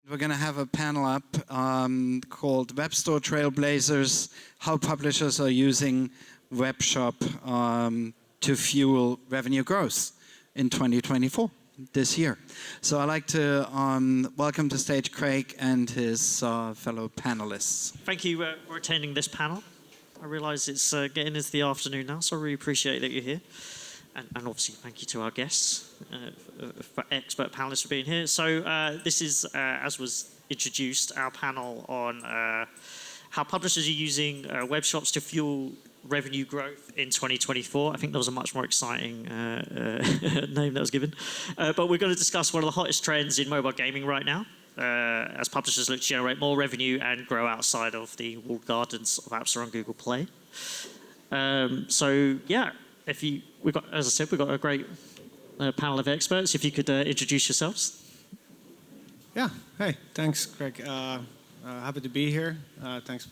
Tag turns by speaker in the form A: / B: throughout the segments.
A: We're going to have a panel up called Store Trailblazers, how publishers are using webshop to fuel revenue growth in 2024, this year. So I'd like to welcome to stage Craig and his fellow panelists.
B: Thank you for attending this panel. I realise it's getting into the afternoon now, so I really appreciate that you're here. And obviously, thank you to our guests, for expert panelists for being here. So this is, as was introduced, our panel on how publishers are using web shops to fuel revenue growth in 2024. I think that was a much more exciting name that was given. But we're going to discuss one of the hottest trends in mobile gaming right now, as publishers look to generate more revenue and grow outside of the walled gardens of App Store and Google Play. So yeah. We've got a great panel of experts. If you could introduce yourselves.
C: Yeah. Hey, thanks, Craig. Happy to be here. Thanks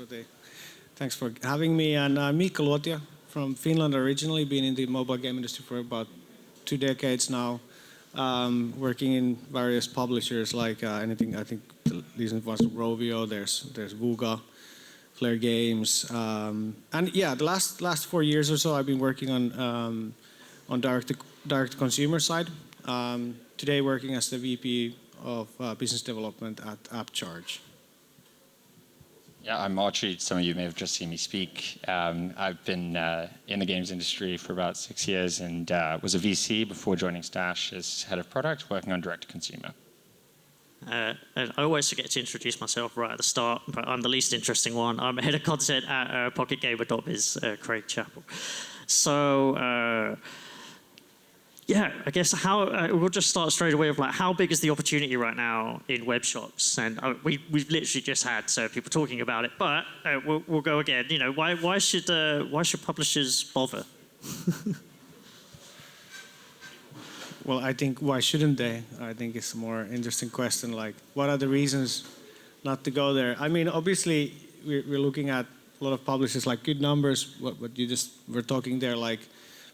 C: for having me. And Mikka, Luotio from Finland originally, been in the mobile game industry for about 2 decades now. Working in various publishers like anything. I think the recent ones, Rovio. There's Vuga. Flare Games, and yeah, the last 4 years or so, I've been working on direct consumer side. Today, working as the VP of business development at Appcharge.
D: Yeah, I'm Archie. Some of you may have just seen me speak. I've been in the games industry for about 6 years and was a VC before joining Stash as head of product, working on direct to consumer.
B: And I always forget to introduce myself right at the start, but I'm the least interesting one. I'm head of content at PocketGamer.biz, Craig Chapple. So, yeah, I guess we'll just start straight away with like, how big is the opportunity right now in web shops? And we've literally just had people talking about it, but we'll go again. You know, why should publishers bother?
C: Well, I think why shouldn't they? I think it's a more interesting question. Like, what are the reasons not to go there? I mean, obviously, we're looking at a lot of publishers, like good numbers. What you just were talking there, like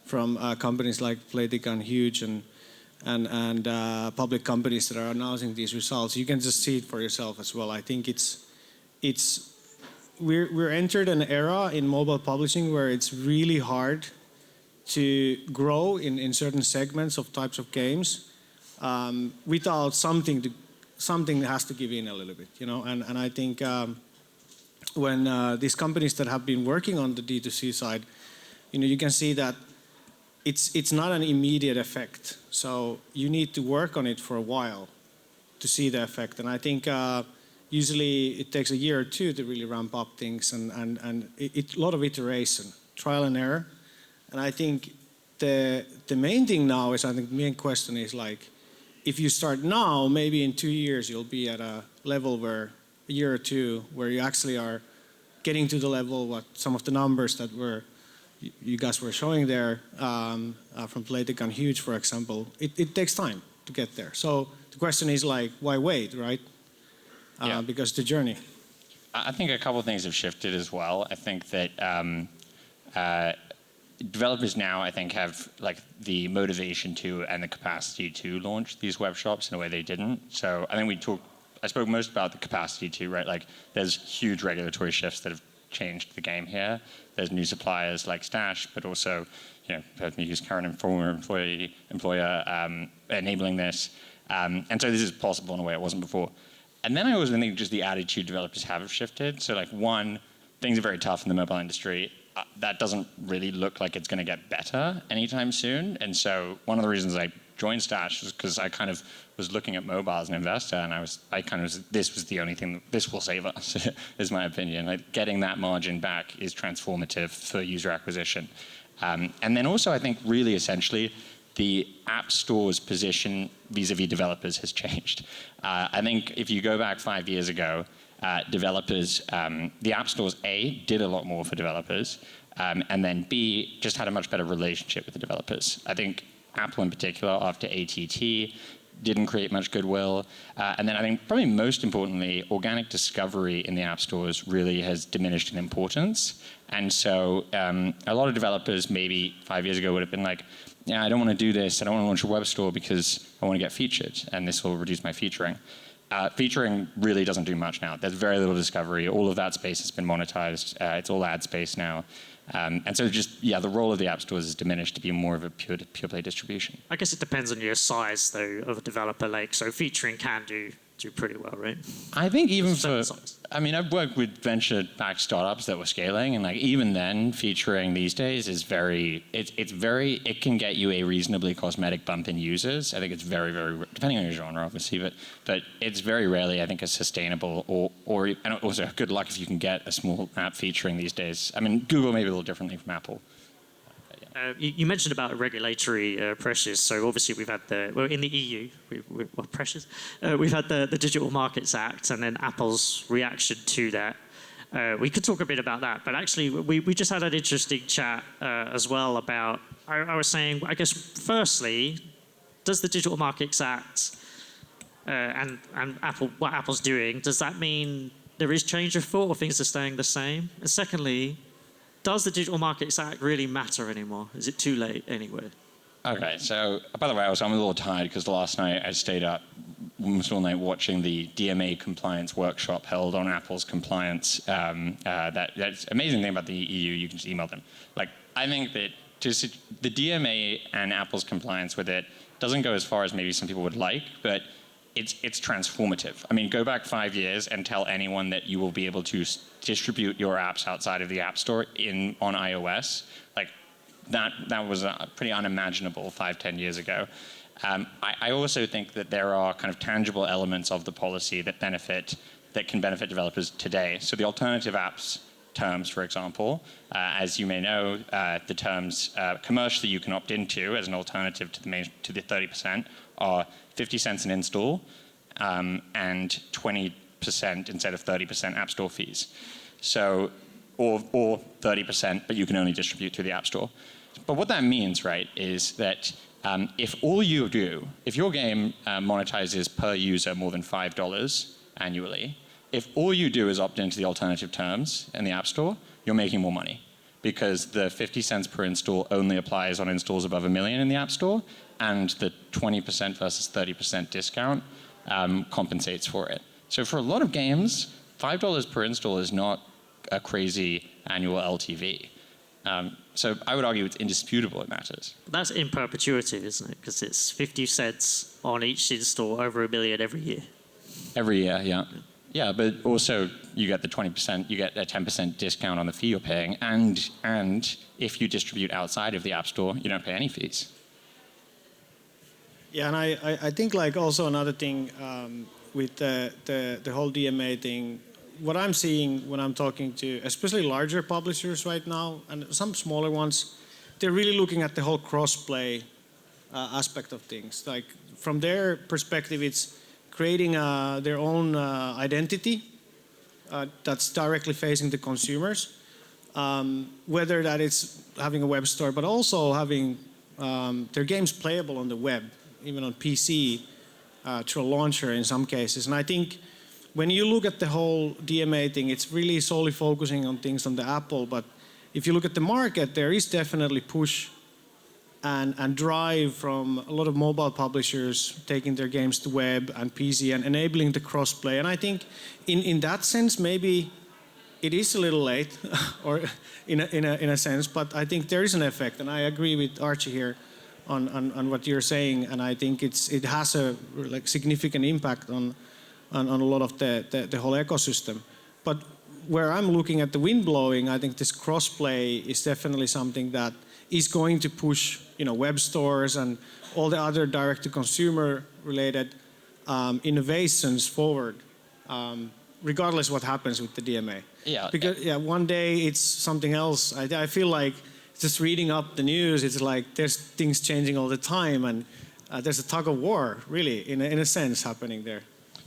C: from companies like Playtika and Huge and public companies that are announcing these results. You can just see it for yourself as well. I think we're entered an era in mobile publishing where it's really hard to grow in certain segments of types of games without something that has to give in a little bit, you know. And I think when these companies that have been working on the D2C side, you know, you can see that it's not an immediate effect. So you need to work on it for a while to see the effect. And I think usually it takes a year or two to really ramp up things and a lot of iteration, trial and error. And I think the main thing now is, I think the main question is like, if you start now, maybe in 2 years you'll be at a level where a year or two where you actually are getting to the level what some of the numbers that you guys were showing there from Playtika and Huge, for example. It takes time to get there. So the question is like, why wait, right?
D: Yeah.
C: Because the journey.
D: I think a couple of things have shifted as well. I think that developers now, I think, have like the motivation to and the capacity to launch these web shops in a way they didn't. So I think I spoke most about the capacity to, right? Like there's huge regulatory shifts that have changed the game here. There's new suppliers like Stash, but also, you know, Mikka's current and former employer enabling this. And so this is possible in a way it wasn't before. And then I also think just the attitude developers have shifted. So like one, things are very tough in the mobile industry. That doesn't really look like it's going to get better anytime soon. And so one of the reasons I joined Stash was because I kind of was looking at mobile as an investor, and this was the only thing, this will save us, is my opinion. Like getting that margin back is transformative for user acquisition. And then also I think really essentially the App Store's position vis-a-vis developers has changed. I think if you go back 5 years ago, developers, the App Stores, A, did a lot more for developers, and then B, just had a much better relationship with the developers. I think Apple in particular, after ATT, didn't create much goodwill. And then I think probably most importantly, organic discovery in the App Stores really has diminished in importance. And so a lot of developers maybe 5 years ago would have been like, yeah, I don't want to do this. I don't want to launch a web store because I want to get featured, and this will reduce my featuring. featuring really doesn't do much now. There's very little discovery. All of that space has been monetized. It's all ad space now. And so just, the role of the app stores is diminished to be more of a pure play distribution.
B: I guess it depends on your size, though, of a developer. So featuring can do pretty well, right?
D: I think even
B: Size.
D: I've worked with venture-backed startups that were scaling, and even then, featuring these days is it can get you a reasonably cosmetic bump in users. I think it's very, very, depending on your genre, obviously, but it's very rarely, I think, as sustainable and also good luck if you can get a small app featuring these days. Google maybe a little differently from Apple.
B: You mentioned about regulatory pressures. So obviously we've had in the EU, pressures. We've had the Digital Markets Act and then Apple's reaction to that. We could talk a bit about that, but actually we just had an interesting chat as well about, I was saying, I guess firstly, does the Digital Markets Act and Apple, what Apple's doing, does that mean there is change of thought or things are staying the same? And secondly, does the Digital Markets Act really matter anymore? Is it too late anyway?
D: Okay, so by the way, I'm a little tired because last night I stayed up almost all night watching the DMA compliance workshop held on Apple's compliance. That's amazing thing about the EU. You can just email them. I think that the DMA and Apple's compliance with it doesn't go as far as maybe some people would like, but it's transformative. Go back 5 years and tell anyone that you will be able to distribute your apps outside of the App Store on iOS. That was pretty unimaginable 5-10 years ago. I also think that there are kind of tangible elements of the policy that can benefit developers today. So the alternative apps terms, for example, as you may know, the terms commercially you can opt into as an alternative to the 30% are 50 cents an install and 20% instead of 30% App Store fees. So, or 30%, but you can only distribute through the App Store. But what that means, right, is that if your game monetizes per user more than $5 annually, if all you do is opt into the alternative terms in the App Store, you're making more money because the 50 cents per install only applies on installs above 1 million in the App Store, and the 20% versus 30% discount compensates for it. So for a lot of games, $5 per install is not a crazy annual LTV. So I would argue it's indisputable it matters.
B: That's in perpetuity, isn't it? Because it's 50 cents on each install over 1 million every year.
D: Every year, yeah. Yeah, but also you get the 20%, you get a 10% discount on the fee you're paying, and if you distribute outside of the App Store, you don't pay any fees.
C: Yeah, and I think also another thing with the whole DMA thing, what I'm seeing when I'm talking to especially larger publishers right now and some smaller ones, they're really looking at the whole cross-play aspect of things. From their perspective, it's creating their own identity that's directly facing the consumers, whether that is having a web store, but also having their games playable on the web, even on PC, through a launcher in some cases. And I think when you look at the whole DMA thing, it's really solely focusing on things on the Apple. But if you look at the market, there is definitely push and drive from a lot of mobile publishers taking their games to web and PC and enabling the crossplay. And I think in that sense, maybe it is a little late, or in a sense. But I think there is an effect, and I agree with Archie here on what you're saying. And I think it has a significant impact on a lot of the whole ecosystem. But where I'm looking at the wind blowing, I think this crossplay is definitely something that is going to push web stores and all the other direct-to-consumer related innovations forward, regardless what happens with the DMA.
D: Yeah.
C: Because one day it's something else. I feel like just reading up the news, it's like there's things changing all the time, and there's a tug of war, really, in a sense, happening there.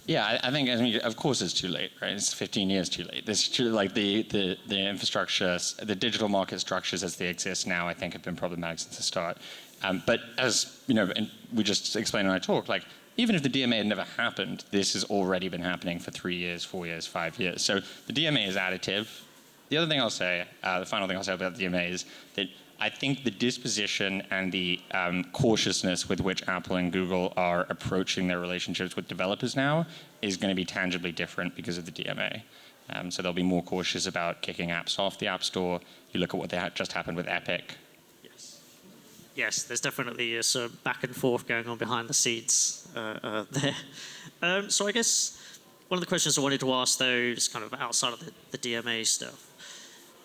D: Yeah, I think, of course it's too late, right? It's 15 years too late. The infrastructure, the digital market structures as they exist now, I think have been problematic since the start. But as, and we just explained in our talk, even if the DMA had never happened, this has already been happening for 3 years, 4 years, 5 years. So the DMA is additive. The other thing I'll say, the final thing I'll say about the DMA is that I think the disposition and the cautiousness with which Apple and Google are approaching their relationships with developers now is going to be tangibly different because of the DMA. So they'll be more cautious about kicking apps off the App Store. You look at what just happened with Epic.
B: Yes, there's definitely a sort of back and forth going on behind the scenes there. So I guess one of the questions I wanted to ask, though, just kind of outside of the DMA stuff,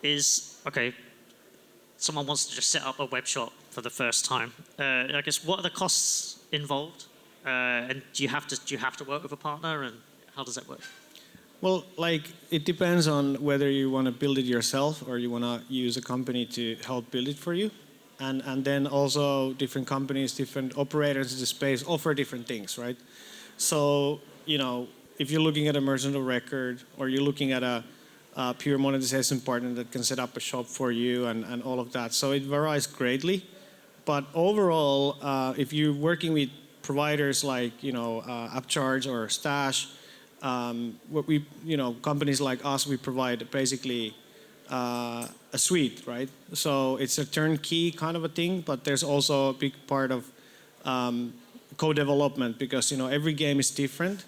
B: is, okay, someone wants to just set up a web shop for the first time. I guess, what are the costs involved? And do you have to work with a partner, and how does that work?
C: Well, like, it depends on whether you want to build it yourself or you want to use a company to help build it for you. And then also different companies, different operators in the space offer different things, right? So, you know, if you're looking at a merchant of record or you're looking at a pure monetization partner that can set up a shop for you and all of that. So it varies greatly. But overall, if you're working with providers like, you know, Appcharge or Stash, companies like us, we provide basically a suite, right? So it's a turnkey kind of a thing, but there's also a big part of co-development because, you know, every game is different.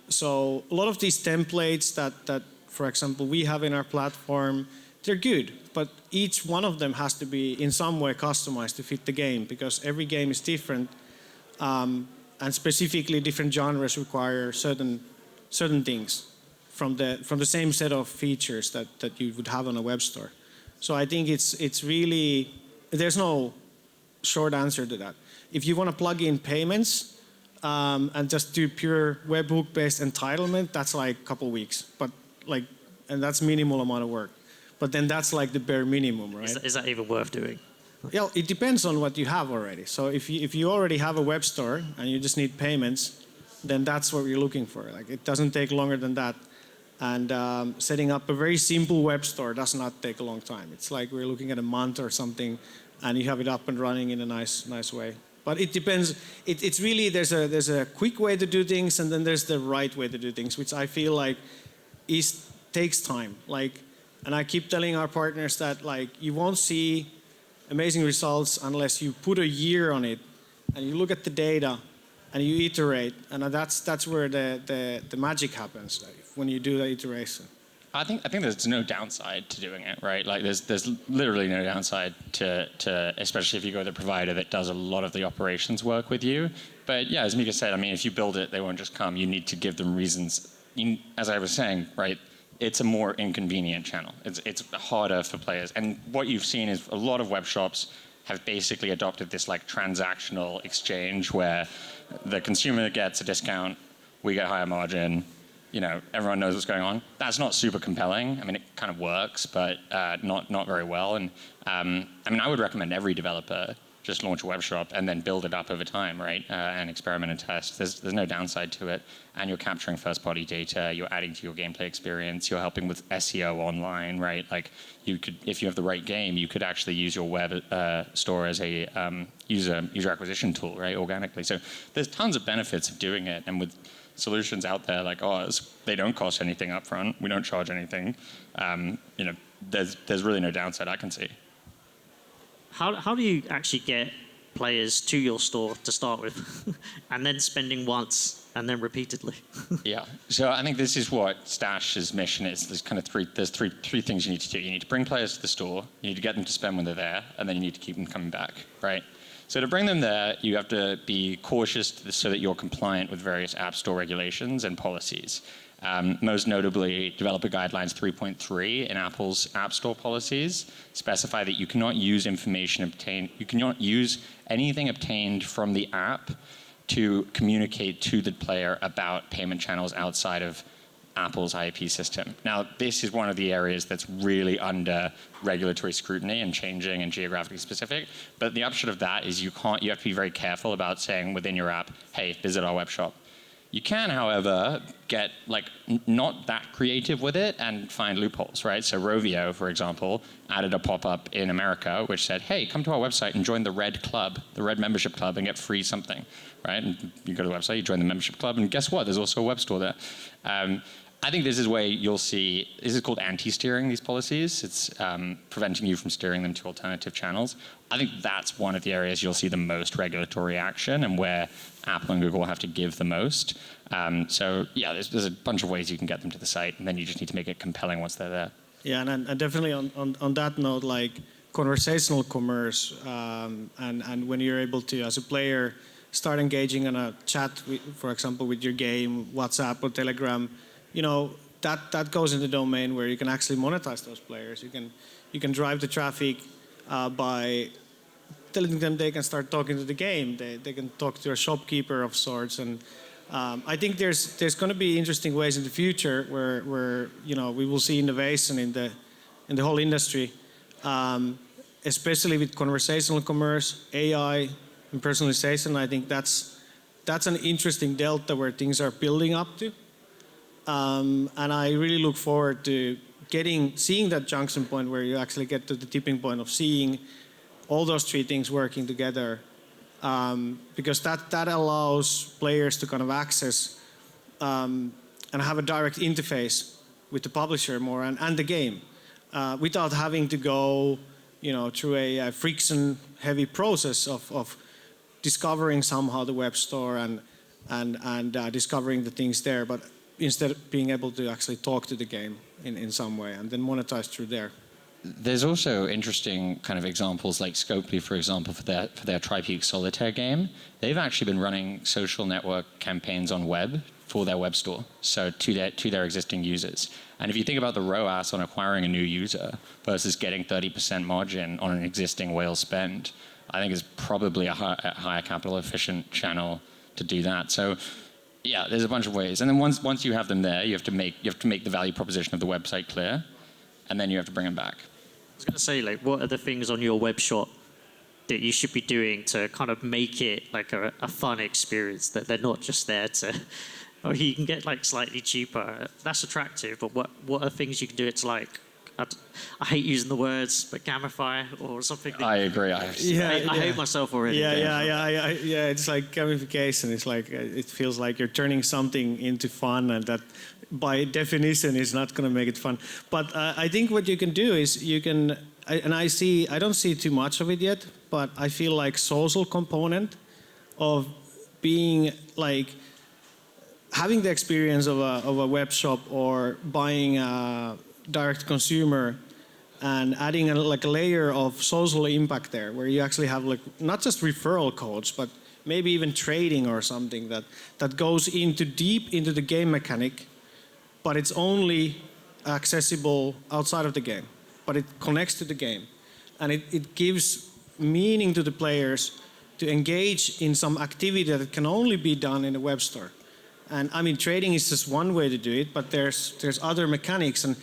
C: So a lot of these templates that, for example, we have in our platform, they're good, but each one of them has to be in some way customized to fit the game because every game is different, and specifically different genres require certain things from the same set of features that you would have on a web store. So I think it's really, there's no short answer to that. If you want to plug in payments and just do pure webhook-based entitlement, that's like a couple weeks, and that's minimal amount of work. But then that's like the bare minimum, right?
B: Is that even worth doing?
C: Yeah, it depends on what you have already. So if you already have a web store and you just need payments, then that's what you're looking for. Like, it doesn't take longer than that. And setting up a very simple web store does not take a long time. It's like we're looking at a month or something, and you have it up and running in a nice way. But it depends. It's really, there's a quick way to do things, and then there's the right way to do things, which I feel like takes time. Like, and I keep telling our partners that, like, you won't see amazing results unless you put a year on it, and you look at the data, and you iterate, and that's where the magic happens, like, when you do the iteration.
D: I think there's no downside to doing it, right? Like, there's literally no downside to especially if you go with a provider that does a lot of the operations work with you. But yeah, as Mikka said, I mean, if you build it, they won't just come. You need to give them reasons. As I was saying, right, it's a more inconvenient channel. It's harder for players. And what you've seen is a lot of web shops have basically adopted this like transactional exchange where the consumer gets a discount, we get higher margin, you know, everyone knows what's going on. That's not super compelling. I mean, it kind of works, but not very well. And I mean, I would recommend every developer just launch a web shop and then build it up over time, right? And experiment and test. There's no downside to it. And you're capturing first-party data. You're adding to your gameplay experience. You're helping with SEO online, right? Like, you could, if you have the right game, you could actually use your web store as a user acquisition tool, right? Organically. So there's tons of benefits of doing it. And with solutions out there like ours, they don't cost anything up front. We don't charge anything. You know, there's really no downside I can see.
B: How do you actually get players to your store to start with, and then spending once and then repeatedly?
D: Yeah. So I think this is what Stash's mission is. There's kind of three things you need to do. You need to bring players to the store. You need to get them to spend when they're there, and then you need to keep them coming back, right? So to bring them there, you have to be cautious so that you're compliant with various App Store regulations and policies. Most notably, Developer Guidelines 3.3 in Apple's App Store policies specify that you cannot use you cannot use anything obtained from the app to communicate to the player about payment channels outside of Apple's IP system. Now, this is one of the areas that's really under regulatory scrutiny and changing and geographically specific. But the upshot of that is you have to be very careful about saying within your app, hey, visit our web shop. You can, however, get not that creative with it and find loopholes, right? So Rovio, for example, added a pop-up in America which said, hey, come to our website and join the Red Club, the Red Membership Club, and get free something, right? And you go to the website, you join the membership club, and guess what? There's also a web store there. I think this is where you'll see, this is called anti-steering, these policies. It's preventing you from steering them to alternative channels. I think that's one of the areas you'll see the most regulatory action and where Apple and Google have to give the most. So yeah, there's a bunch of ways you can get them to the site, and then you just need to make it compelling once they're there.
C: Yeah, and definitely on that note, like conversational commerce, and when you're able to, as a player, start engaging in a chat, for example, with your game, WhatsApp or Telegram, you know, that goes in the domain where you can actually monetize those players. You can drive the traffic by telling them they can start talking to the game. They can talk to a shopkeeper of sorts, and I think there's going to be interesting ways in the future where you know, we will see innovation in the whole industry, especially with conversational commerce, AI, and personalization. I think that's an interesting delta where things are building up to. And I really look forward to seeing that junction point where you actually get to the tipping point of seeing all those three things working together, because that allows players to kind of access and have a direct interface with the publisher more and the game, without having to go, you know, through a friction-heavy process of discovering somehow the Webstore and discovering the things there, but instead of being able to actually talk to the game in some way and then monetize through there.
D: There's also interesting kind of examples like Scopely, for example, for their Tri-Peak Solitaire game. They've actually been running social network campaigns on web for their web store, so to their existing users. And if you think about the ROAS on acquiring a new user versus getting 30% margin on an existing whale spend, I think is probably a higher capital efficient channel to do that. So yeah, there's a bunch of ways. And then once you have them there, you have to make the value proposition of the website clear, and then you have to bring them back.
B: I was going to say, like, what are the things on your web shop that you should be doing to kind of make it like a fun experience, that they're not just there to, or you can get like slightly cheaper. That's attractive, but what are things you can do it to, like, I hate using the words, but gamify or something.
D: I agree. I
B: hate myself already.
C: Yeah. It's like gamification. It's like it feels like you're turning something into fun, and that, by definition, is not going to make it fun. But I think what you can do is I don't see too much of it yet, but I feel like social component of being like having the experience of a web shop or buying a direct consumer and adding a layer of social impact there, where you actually have like not just referral codes, but maybe even trading or something that goes deep into the game mechanic, but it's only accessible outside of the game, but it connects to the game. And it gives meaning to the players to engage in some activity that can only be done in a web store. And I mean, trading is just one way to do it, but there's other mechanics, and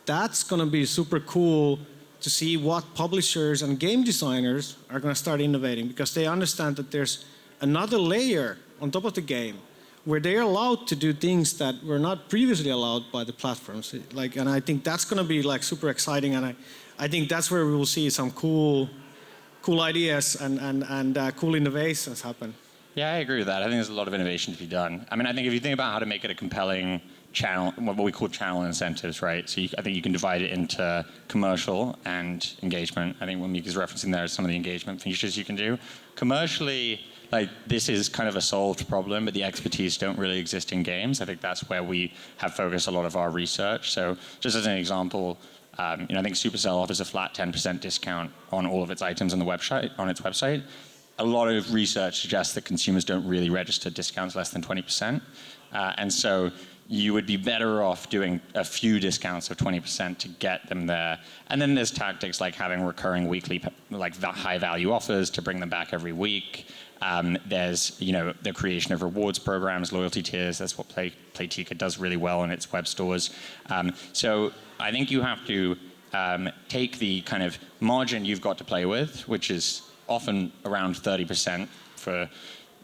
C: that's going to be super cool to see what publishers and game designers are going to start innovating, because they understand that there's another layer on top of the game where they're allowed to do things that were not previously allowed by the platforms. And I think that's going to be like super exciting, and I think that's where we will see some cool ideas and cool innovations happen.
D: Yeah, I agree with that. I think there's a lot of innovation to be done. I mean, I think if you think about how to make it a compelling channel, what we call channel incentives, right? So I think you can divide it into commercial and engagement. I think what Mikka's referencing there is some of the engagement features you can do. Commercially, like, this is kind of a solved problem, but the expertise don't really exist in games. I think that's where we have focused a lot of our research. So just as an example, I think Supercell offers a flat 10% discount on all of its items on its website. A lot of research suggests that consumers don't really register discounts less than 20%. And so you would be better off doing a few discounts of 20% to get them there. And then there's tactics like having recurring weekly, like high value offers to bring them back every week. There's, the creation of rewards programs, loyalty tiers. That's what Playtika does really well in its web stores. So I think you have to take the kind of margin you've got to play with, which is often around 30% for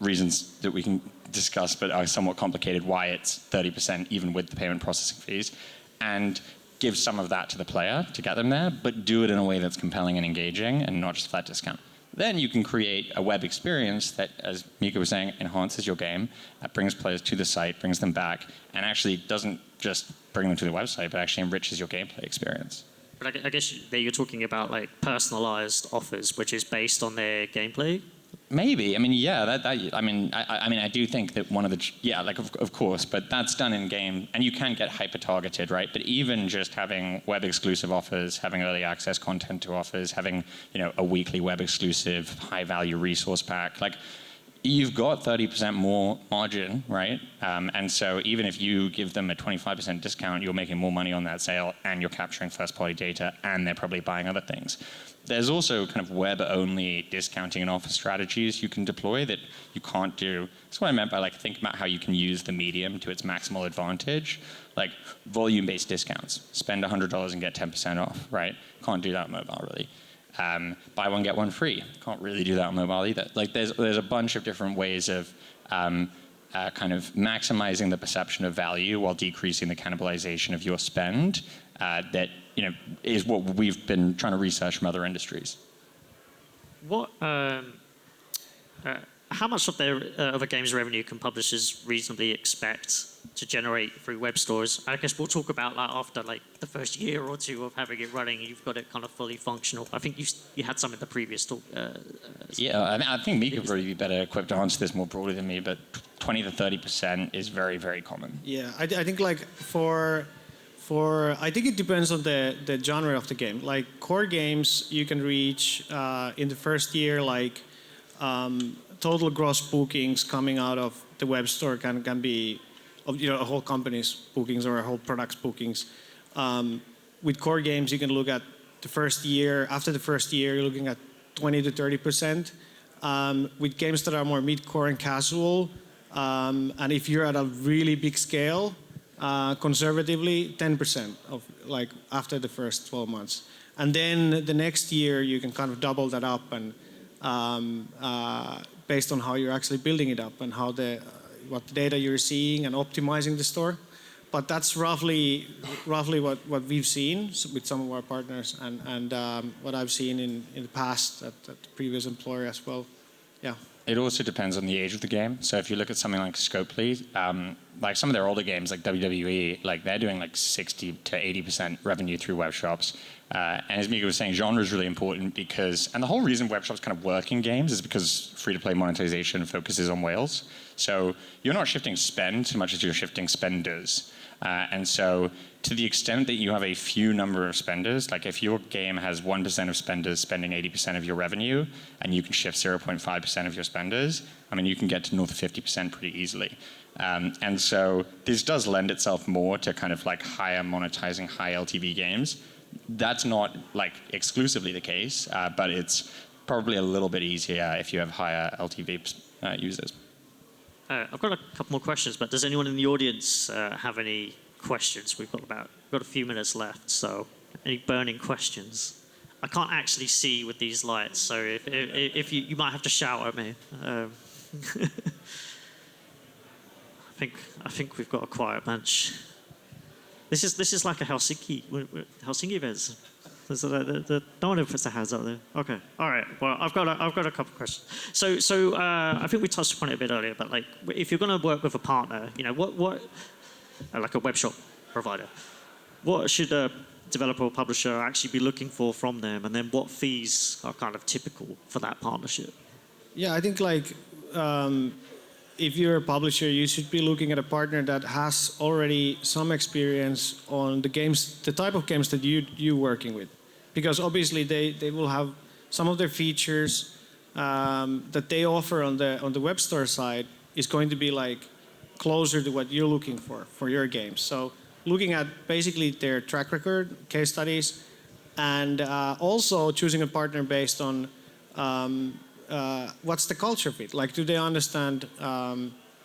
D: reasons that we can discuss, but are somewhat complicated, why it's 30% even with the payment processing fees, and give some of that to the player to get them there, but do it in a way that's compelling and engaging and not just flat discount. Then you can create a web experience that, as Mikka was saying, enhances your game, brings players to the site, brings them back, and actually doesn't just bring them to the website, but actually enriches your gameplay experience.
B: But I guess there you're talking about like personalized offers, which is based on their gameplay.
D: Maybe. I mean, yeah. I do think that one of the of course, but that's done in game, and you can get hyper targeted, right? But even just having web exclusive offers, having early access content to offers, having a weekly web exclusive high value resource pack, like you've got 30% more margin, right? And so even if you give them a 25% discount, you're making more money on that sale, and you're capturing first party data, and they're probably buying other things. There's also kind of web-only discounting and offer strategies you can deploy that you can't do. That's what I meant by like think about how you can use the medium to its maximal advantage. Like volume-based discounts. Spend $100 and get 10% off, right? Can't do that on mobile really. Buy one, get one free. Can't really do that on mobile either. Like there's a bunch of different ways of kind of maximizing the perception of value while decreasing the cannibalization of your spend. That is what we've been trying to research from other industries.
B: What? How much of a game's revenue can publishers reasonably expect to generate through web stores? I guess we'll talk about like after like the first year or two of having it running, you've got it kind of fully functional. I think you had some in the previous talk.
D: I think Mikka would probably be better equipped to answer this more broadly than me, but 20 to 30% is very, very common.
C: Yeah, I think like I think it depends on the genre of the game. Like core games, you can reach in the first year like total gross bookings coming out of the web store can be a whole company's bookings or a whole product's bookings. With core games, you can look at the first year. After the first year, you're looking at 20 to 30%. With games that are more mid-core and casual, and if you're at a really big scale, conservatively 10% of like after the first 12 months, and then the next year you can kind of double that up, and based on how you're actually building it up and how what data you're seeing and optimizing the store. But that's roughly what we've seen with some of our partners, and what I've seen in the past at the previous employer as well. Yeah.
D: It also depends on the age of the game. So if you look at something like Scopely, like some of their older games, like WWE, like they're doing like 60 to 80% revenue through web shops. And as Mikka was saying, genre is really important because, and the whole reason web shops kind of work in games is because free-to-play monetization focuses on whales. So you're not shifting spend so much as you're shifting spenders. And so to the extent that you have a few number of spenders, like if your game has 1% of spenders spending 80% of your revenue, and you can shift 0.5% of your spenders, I mean, you can get to north of 50% pretty easily. And so this does lend itself more to kind of like higher monetizing, high LTV games. That's not like exclusively the case, but it's probably a little bit easier if you have higher LTV users.
B: I've got a couple more questions, but does anyone in the audience have any questions? We've got a few minutes left, so any burning questions? I can't actually see with these lights, so if you might have to shout at me. I think we've got a quiet bunch. This is like a Helsinki event. No one puts their hands up there. Okay. All right. Well, I've got a couple of questions. So I think we touched upon it a bit earlier, but like if you're going to work with a partner, what like a web shop provider, what should a developer or publisher actually be looking for from them, and then what fees are kind of typical for that partnership?
C: Yeah, I think like if you're a publisher, you should be looking at a partner that has already some experience on the games, the type of games that you're working with. Because obviously they will have some of their features that they offer on the web store side is going to be like closer to what you're looking for your games. So looking at basically their track record, case studies, and also choosing a partner based on what's the culture fit? Like, do they understand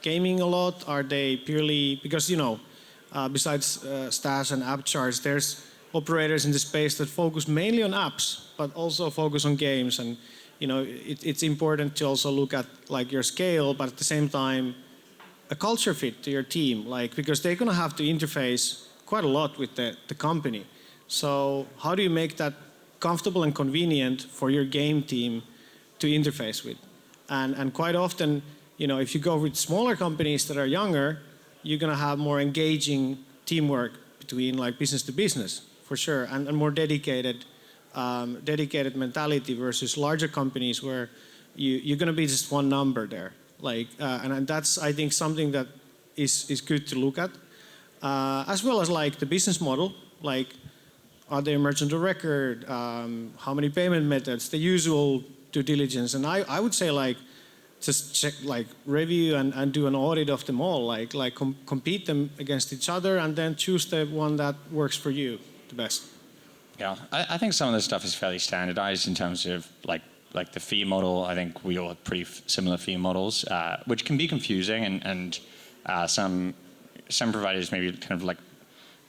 C: gaming a lot? Are they purely, because besides Stash and Appcharge, there's operators in the space that focus mainly on apps, but also focus on games. And it's important to also look at like your scale, but at the same time, a culture fit to your team, like because they're gonna have to interface quite a lot with the company. So how do you make that comfortable and convenient for your game team to interface with. And quite often, if you go with smaller companies that are younger, you're going to have more engaging teamwork between like business to business, for sure, and more dedicated mentality versus larger companies where you're going to be just one number there. And that's, I think, something that is good to look at, as well as like the business model, like are they a merchant of record, how many payment methods, the usual due diligence. And I would say like just check, like review and do an audit of them all, compete them against each other and then choose the one that works for you the best.
D: Yeah, I think some of this stuff is fairly standardized in terms of like the fee model. I think we all have pretty similar fee models, which can be confusing, and some providers maybe kind of like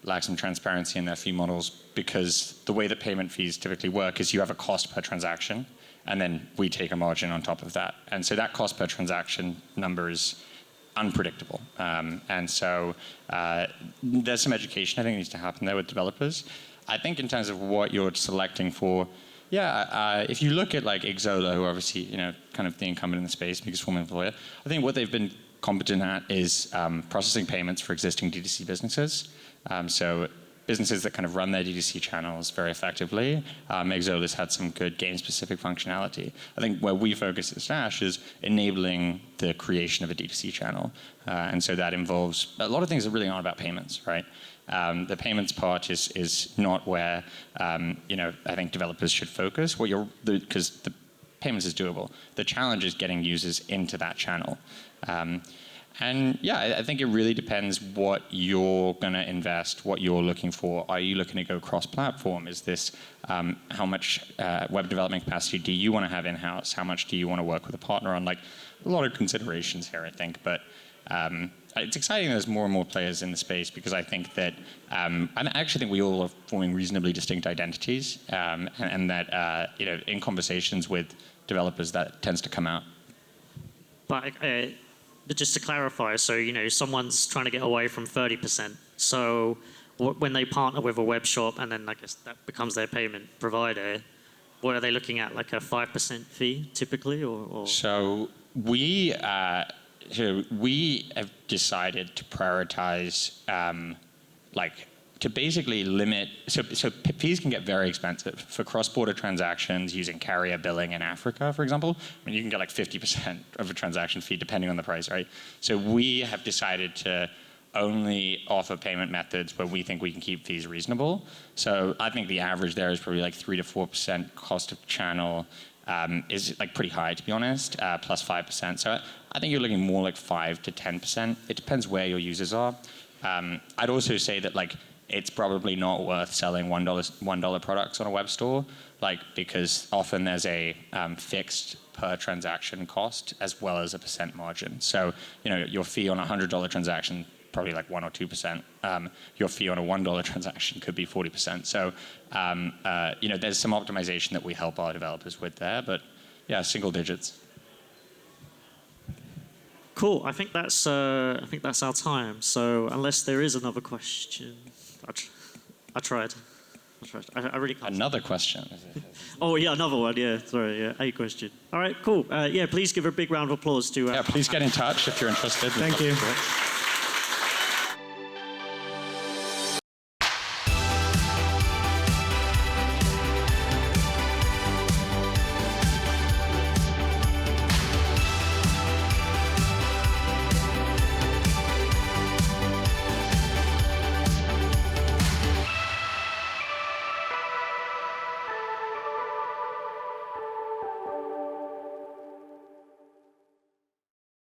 D: lack some transparency in their fee models, because the way that payment fees typically work is you have a cost per transaction, and then we take a margin on top of that. And so that cost per transaction number is unpredictable. And so there's some education I think needs to happen there with developers. I think in terms of what you're selecting for, if you look at like Xolo, who are obviously kind of the incumbent in the space, biggest form employer, I think what they've been competent at is processing payments for existing D2C businesses. So businesses that kind of run their D2C channels very effectively. Xolo's had some good game-specific functionality. I think where we focus at Stash is enabling the creation of a D2C channel. And so that involves a lot of things that really aren't about payments, right? The payments part is not where I think developers should focus. Because the payments is doable. The challenge is getting users into that channel. I think it really depends what you're going to invest, what you're looking for. Are you looking to go cross-platform? Is this how much web development capacity do you want to have in-house? How much do you want to work with a partner on? Like a lot of considerations here, I think. But it's exciting there's more and more players in the space, because I think that I actually think we all are forming reasonably distinct identities, and that in conversations with developers that tends to come out.
B: But just to clarify, so someone's trying to get away from 30%. So when they partner with a web shop and then I guess that becomes their payment provider, what are they looking at, like a 5% fee typically, or? So
D: we have decided to prioritize to basically limit, so fees can get very expensive for cross-border transactions using carrier billing in Africa, for example. I mean, you can get like 50% of a transaction fee depending on the price, right? So we have decided to only offer payment methods where we think we can keep fees reasonable. So I think the average there is probably like 3 to 4% cost of channel, is like pretty high, to be honest, plus 5%. So I think you're looking more like 5 to 10%. It depends where your users are. I'd also say that it's probably not worth selling $1 products on a web store, because often there's a fixed per transaction cost as well as a percent margin. So your fee on a $100 transaction probably like 1 or 2%. Your fee on a $1 transaction could be 40%. So there's some optimization that we help our developers with there, but yeah, single digits.
B: Cool. I think that's our time. So unless there is another question, I tried. I really can't.
D: Another question.
B: Oh yeah, another one. Yeah, sorry. Yeah, a question. All right, cool. Please give a big round of applause to.
D: Please get in touch if you're interested.
C: Thank you.